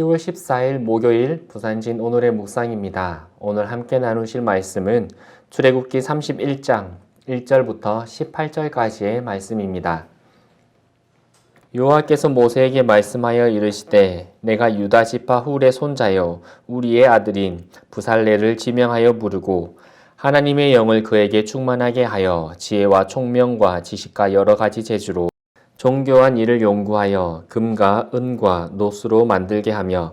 10월 14일 목요일 부산진 오늘의 묵상입니다. 오늘 함께 나누실 말씀은 출애굽기 31장 1절부터 18절까지의 말씀입니다. 여호와께서 모세에게 말씀하여 이르시되 내가 유다 지파 훌의 손자여 우리의 아들인 부살레를 지명하여 부르고 하나님의 영을 그에게 충만하게 하여 지혜와 총명과 지식과 여러 가지 재주로 정교한 일을 연구하여 금과 은과 노수로 만들게 하며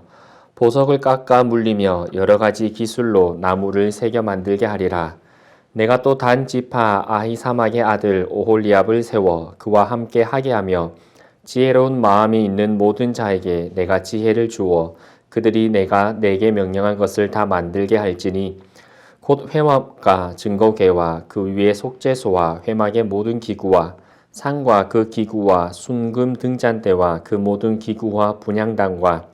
보석을 깎아 물리며 여러 가지 기술로 나무를 새겨 만들게 하리라. 내가 또 단 지파 아히사막의 아들 오홀리압을 세워 그와 함께 하게 하며 지혜로운 마음이 있는 모든 자에게 내가 지혜를 주어 그들이 내가 내게 명령한 것을 다 만들게 할지니 곧 회막과 증거궤와 그 위에 속죄소와 회막의 모든 기구와 상과 그 기구와 순금 등잔대와 그 모든 기구와 분향단과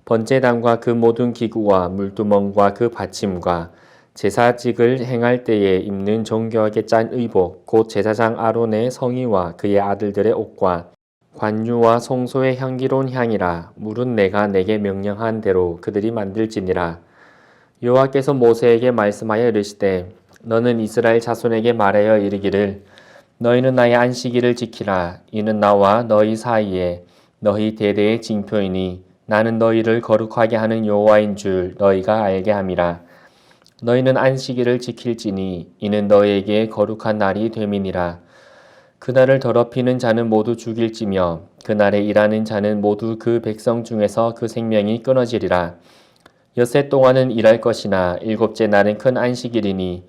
번제단과 그 모든 기구와 물두멍과 그 받침과 제사직을 행할 때에 입는 정교하게 짠 의복 곧 제사장 아론의 성의와 그의 아들들의 옷과 관유와 성소의 향기로운 향이라. 물은 내가 내게 명령한 대로 그들이 만들지니라. 여호와께서 모세에게 말씀하여 이르시되 너는 이스라엘 자손에게 말하여 이르기를 너희는 나의 안식일을 지키라. 이는 나와 너희 사이에 너희 대대의 징표이니 나는 너희를 거룩하게 하는 여호와인 줄 너희가 알게 함이라. 너희는 안식일을 지킬지니 이는 너희에게 거룩한 날이 됨이니라. 그날을 더럽히는 자는 모두 죽일지며 그날에 일하는 자는 모두 그 백성 중에서 그 생명이 끊어지리라. 엿새 동안은 일할 것이나 일곱째 날은 큰 안식일이니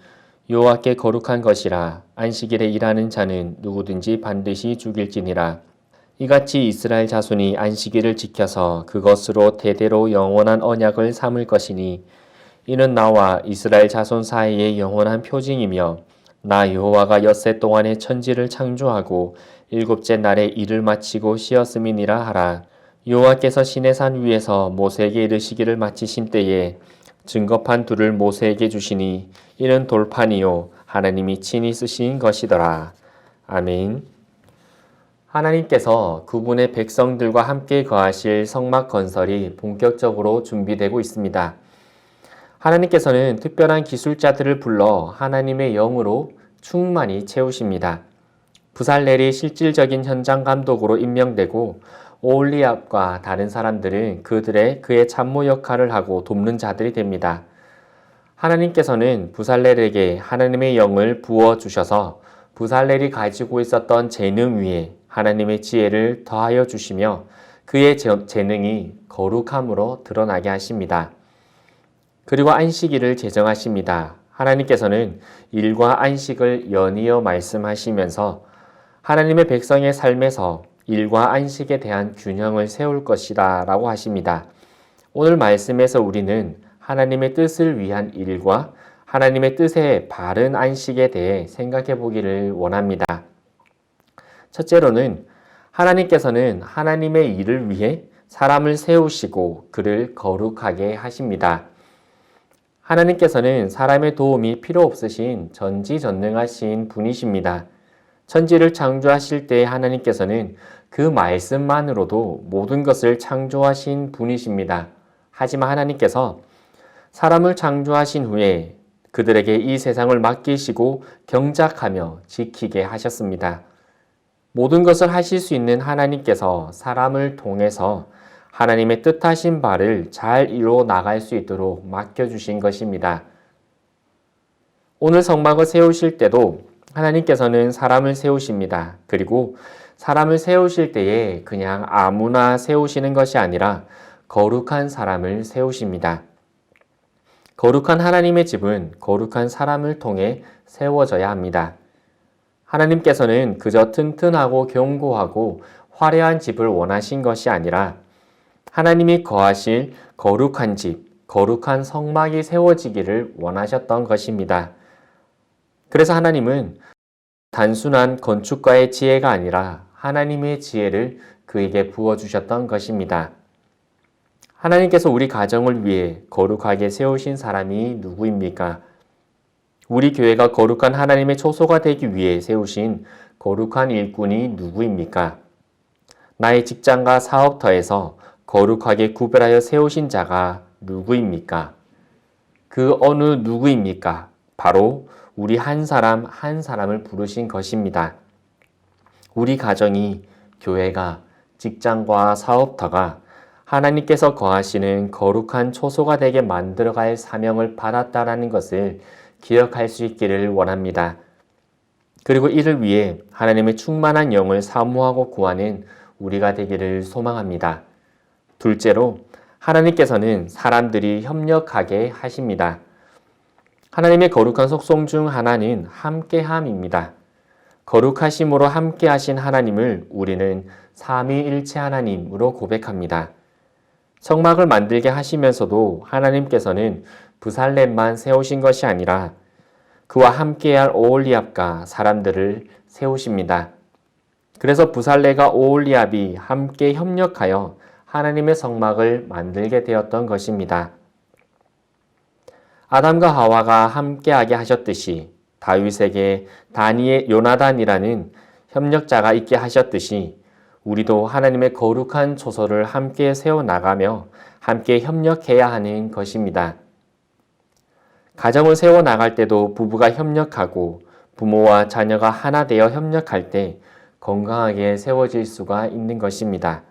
여호와께 거룩한 것이라. 안식일에 일하는 자는 누구든지 반드시 죽일지니라. 이같이 이스라엘 자손이 안식일을 지켜서 그것으로 대대로 영원한 언약을 삼을 것이니 이는 나와 이스라엘 자손 사이의 영원한 표징이며 나 여호와가 엿새 동안에 천지를 창조하고 일곱째 날에 일을 마치고 쉬었음이니라 하라. 여호와께서 시내산 위에서 모세에게 이르시기를 마치신 때에 증거판 둘을 모세에게 주시니 이는 돌판이요 하나님이 친히 쓰신 것이더라. 아멘. 하나님께서 그분의 백성들과 함께 거하실 성막 건설이 본격적으로 준비되고 있습니다. 하나님께서는 특별한 기술자들을 불러 하나님의 영으로 충만히 채우십니다. 부살렐이 실질적인 현장 감독으로 임명되고 오홀리압과 다른 사람들은 그의 참모 역할을 하고 돕는 자들이 됩니다. 하나님께서는 부살렐에게 하나님의 영을 부어주셔서 부살렐이 가지고 있었던 재능 위에 하나님의 지혜를 더하여 주시며 그의 재능이 거룩함으로 드러나게 하십니다. 그리고 안식일을 제정하십니다. 하나님께서는 일과 안식을 연이어 말씀하시면서 하나님의 백성의 삶에서 일과 안식에 대한 균형을 세울 것이다 라고 하십니다. 오늘 말씀에서 우리는 하나님의 뜻을 위한 일과 하나님의 뜻의 바른 안식에 대해 생각해 보기를 원합니다. 첫째로는 하나님께서는 하나님의 일을 위해 사람을 세우시고 그를 거룩하게 하십니다. 하나님께서는 사람의 도움이 필요 없으신 전지전능하신 분이십니다. 천지를 창조하실 때 하나님께서는 그 말씀만으로도 모든 것을 창조하신 분이십니다. 하지만 하나님께서 사람을 창조하신 후에 그들에게 이 세상을 맡기시고 경작하며 지키게 하셨습니다. 모든 것을 하실 수 있는 하나님께서 사람을 통해서 하나님의 뜻하신 바를 잘 이루어 나갈 수 있도록 맡겨주신 것입니다. 오늘 성막을 세우실 때도 하나님께서는 사람을 세우십니다. 그리고 사람을 세우실 때에 그냥 아무나 세우시는 것이 아니라 거룩한 사람을 세우십니다. 거룩한 하나님의 집은 거룩한 사람을 통해 세워져야 합니다. 하나님께서는 그저 튼튼하고 견고하고 화려한 집을 원하신 것이 아니라 하나님이 거하실 거룩한 집, 거룩한 성막이 세워지기를 원하셨던 것입니다. 그래서 하나님은 단순한 건축가의 지혜가 아니라 하나님의 지혜를 그에게 부어주셨던 것입니다. 하나님께서 우리 가정을 위해 거룩하게 세우신 사람이 누구입니까? 우리 교회가 거룩한 하나님의 초소가 되기 위해 세우신 거룩한 일꾼이 누구입니까? 나의 직장과 사업터에서 거룩하게 구별하여 세우신 자가 누구입니까? 그 어느 누구입니까? 바로 우리 한 사람 한 사람을 부르신 것입니다. 우리 가정이, 교회가, 직장과 사업터가 하나님께서 거하시는 거룩한 초소가 되게 만들어갈 사명을 받았다라는 것을 기억할 수 있기를 원합니다. 그리고 이를 위해 하나님의 충만한 영을 사모하고 구하는 우리가 되기를 소망합니다. 둘째로, 하나님께서는 사람들이 협력하게 하십니다. 하나님의 거룩한 속성 중 하나는 함께함입니다. 거룩하심으로 함께하신 하나님을 우리는 삼위일체 하나님으로 고백합니다. 성막을 만들게 하시면서도 하나님께서는 부살렘만 세우신 것이 아니라 그와 함께할 오홀리압과 사람들을 세우십니다. 그래서 부살레가 오홀리압이 함께 협력하여 하나님의 성막을 만들게 되었던 것입니다. 아담과 하와가 함께하게 하셨듯이 다윗에게 요나단이라는 협력자가 있게 하셨듯이 우리도 하나님의 거룩한 초소를 함께 세워나가며 함께 협력해야 하는 것입니다. 가정을 세워나갈 때도 부부가 협력하고 부모와 자녀가 하나 되어 협력할 때 건강하게 세워질 수가 있는 것입니다.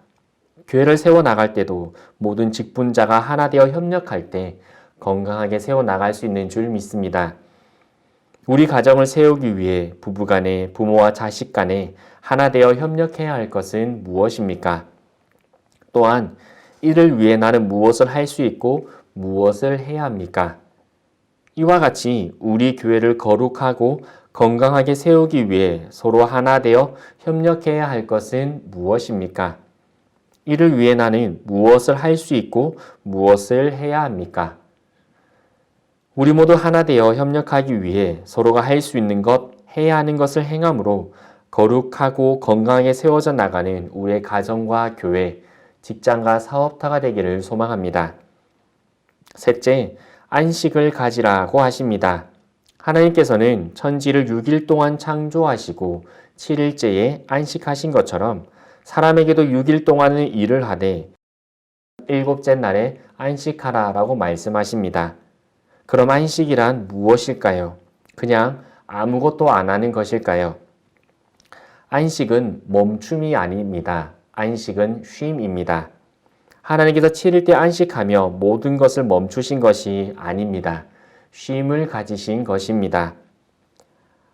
교회를 세워나갈 때도 모든 직분자가 하나 되어 협력할 때 건강하게 세워나갈 수 있는 줄 믿습니다. 우리 가정을 세우기 위해 부부간에, 부모와 자식 간에 하나 되어 협력해야 할 것은 무엇입니까? 또한 이를 위해 나는 무엇을 할 수 있고 무엇을 해야 합니까? 이와 같이 우리 교회를 거룩하고 건강하게 세우기 위해 서로 하나 되어 협력해야 할 것은 무엇입니까? 이를 위해 나는 무엇을 할 수 있고 무엇을 해야 합니까? 우리 모두 하나 되어 협력하기 위해 서로가 할 수 있는 것, 해야 하는 것을 행함으로 거룩하고 건강하게 세워져 나가는 우리의 가정과 교회, 직장과 사업터가 되기를 소망합니다. 셋째, 안식을 가지라고 하십니다. 하나님께서는 천지를 6일 동안 창조하시고 7일째에 안식하신 것처럼 사람에게도 6일 동안은 일을 하되 일곱째 날에 안식하라라고 말씀하십니다. 그럼 안식이란 무엇일까요? 그냥 아무것도 안 하는 것일까요? 안식은 멈춤이 아닙니다. 안식은 쉼입니다. 하나님께서 7일 때 안식하며 모든 것을 멈추신 것이 아닙니다. 쉼을 가지신 것입니다.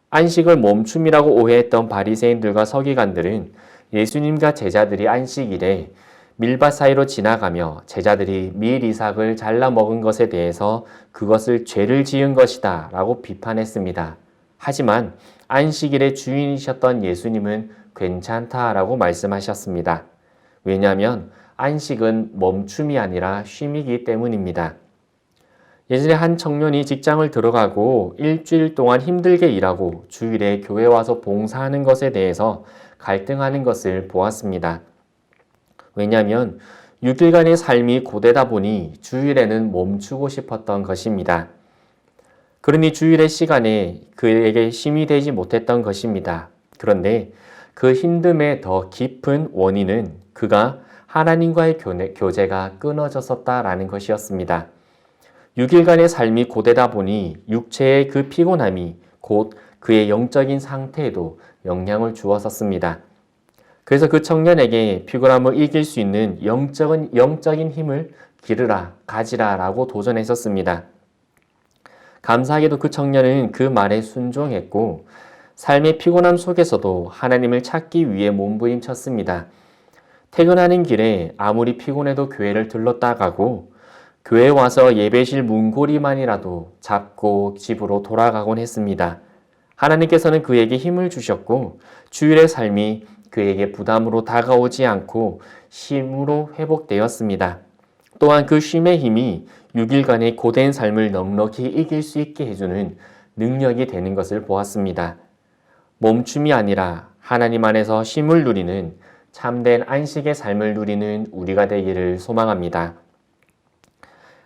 안식을 멈춤이라고 오해했던 바리새인들과 서기관들은 예수님과 제자들이 안식일에 밀밭 사이로 지나가며 제자들이 밀 이삭을 잘라 먹은 것에 대해서 그것을 죄를 지은 것이다 라고 비판했습니다. 하지만 안식일의 주인이셨던 예수님은 괜찮다라고 말씀하셨습니다. 왜냐하면 안식은 멈춤이 아니라 쉼이기 때문입니다. 예전에 한 청년이 직장을 들어가고 일주일 동안 힘들게 일하고 주일에 교회 와서 봉사하는 것에 대해서 갈등하는 것을 보았습니다. 왜냐하면 6일간의 삶이 고되다 보니 주일에는 멈추고 싶었던 것입니다. 그러니 주일의 시간에 그에게 쉼이 되지 못했던 것입니다. 그런데 그 힘듦의 더 깊은 원인은 그가 하나님과의 교제가 끊어졌었다라는 것이었습니다. 6일간의 삶이 고되다 보니 육체의 그 피곤함이 곧 그의 영적인 상태에도 영향을 주었었습니다. 그래서 그 청년에게 피곤함을 이길 수 있는 영적인 힘을 기르라, 가지라 라고 도전했었습니다. 감사하게도 그 청년은 그 말에 순종했고 삶의 피곤함 속에서도 하나님을 찾기 위해 몸부림쳤습니다. 퇴근하는 길에 아무리 피곤해도 교회를 들렀다 가고 교회에 와서 예배실 문고리만이라도 잡고 집으로 돌아가곤 했습니다. 하나님께서는 그에게 힘을 주셨고 주일의 삶이 그에게 부담으로 다가오지 않고 쉼으로 회복되었습니다. 또한 그 쉼의 힘이 6일간의 고된 삶을 넉넉히 이길 수 있게 해주는 능력이 되는 것을 보았습니다. 멈춤이 아니라 하나님 안에서 쉼을 누리는 참된 안식의 삶을 누리는 우리가 되기를 소망합니다.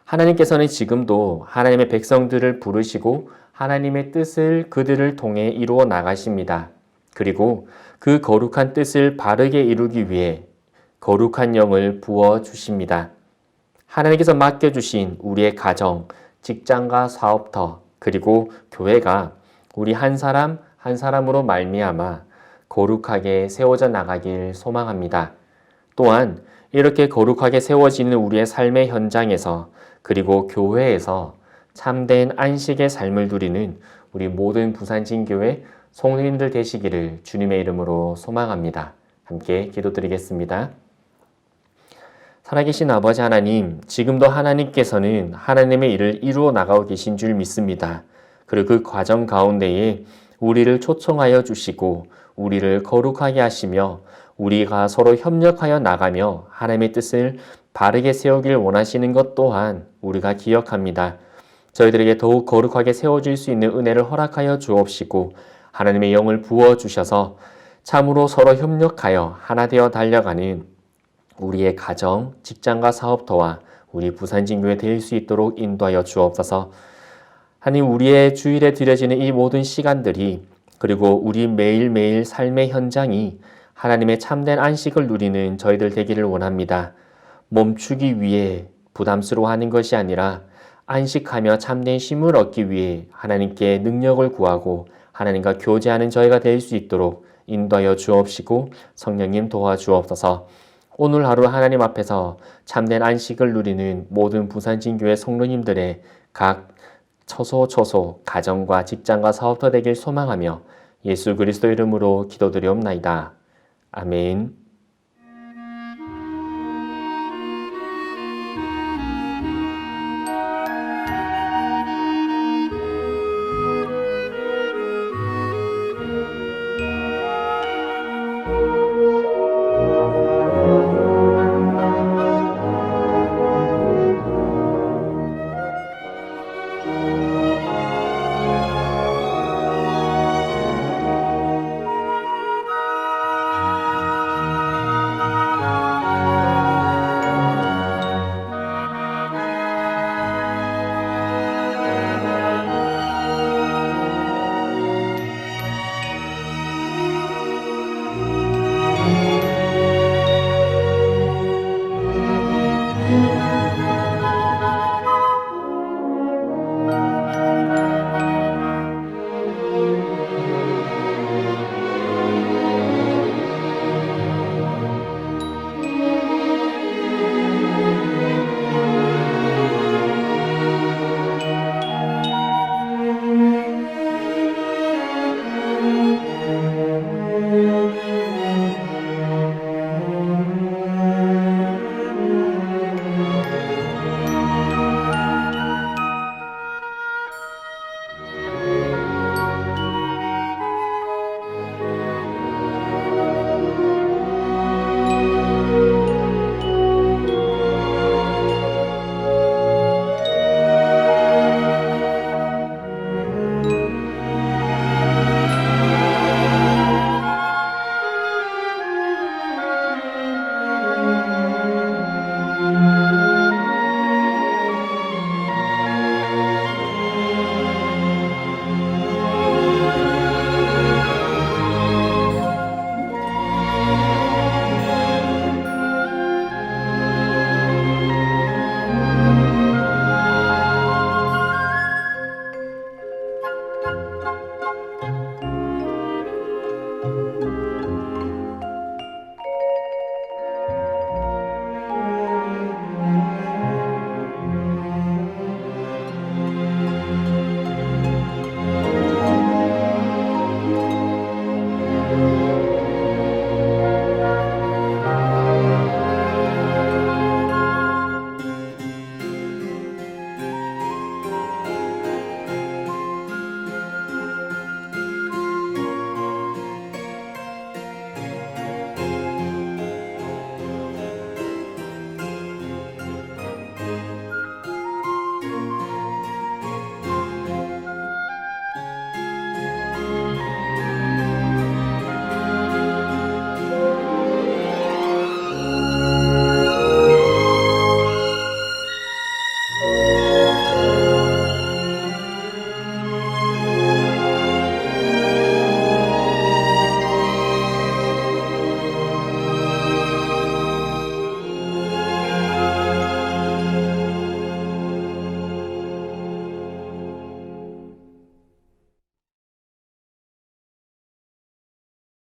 하나님께서는 지금도 하나님의 백성들을 부르시고 하나님의 뜻을 그들을 통해 이루어 나가십니다. 그리고 그 거룩한 뜻을 바르게 이루기 위해 거룩한 영을 부어 주십니다. 하나님께서 맡겨주신 우리의 가정, 직장과 사업터, 그리고 교회가 우리 한 사람 한 사람으로 말미암아 거룩하게 세워져 나가길 소망합니다. 또한 이렇게 거룩하게 세워지는 우리의 삶의 현장에서 그리고 교회에서 참된 안식의 삶을 누리는 우리 모든 부산진교회 성도님들 되시기를 주님의 이름으로 소망합니다. 함께 기도드리겠습니다. 살아계신 아버지 하나님, 지금도 하나님께서는 하나님의 일을 이루어 나가고 계신 줄 믿습니다. 그리고 그 과정 가운데에 우리를 초청하여 주시고 우리를 거룩하게 하시며 우리가 서로 협력하여 나가며 하나님의 뜻을 바르게 세우길 원하시는 것 또한 우리가 기억합니다. 저희들에게 더욱 거룩하게 세워질 수 있는 은혜를 허락하여 주옵시고 하나님의 영을 부어주셔서 참으로 서로 협력하여 하나 되어 달려가는 우리의 가정, 직장과 사업터와 우리 부산진교회 될 수 있도록 인도하여 주옵소서. 하나님, 우리의 주일에 드려지는 이 모든 시간들이 그리고 우리 매일매일 삶의 현장이 하나님의 참된 안식을 누리는 저희들 되기를 원합니다. 멈추기 위해 부담스러워하는 것이 아니라 안식하며 참된 쉼을 얻기 위해 하나님께 능력을 구하고 하나님과 교제하는 저희가 될 수 있도록 인도하여 주옵시고 성령님 도와주옵소서. 오늘 하루 하나님 앞에서 참된 안식을 누리는 모든 부산진교회 성도님들의 각 처소 가정과 직장과 사업터 되길 소망하며 예수 그리스도 이름으로 기도드리옵나이다. 아멘.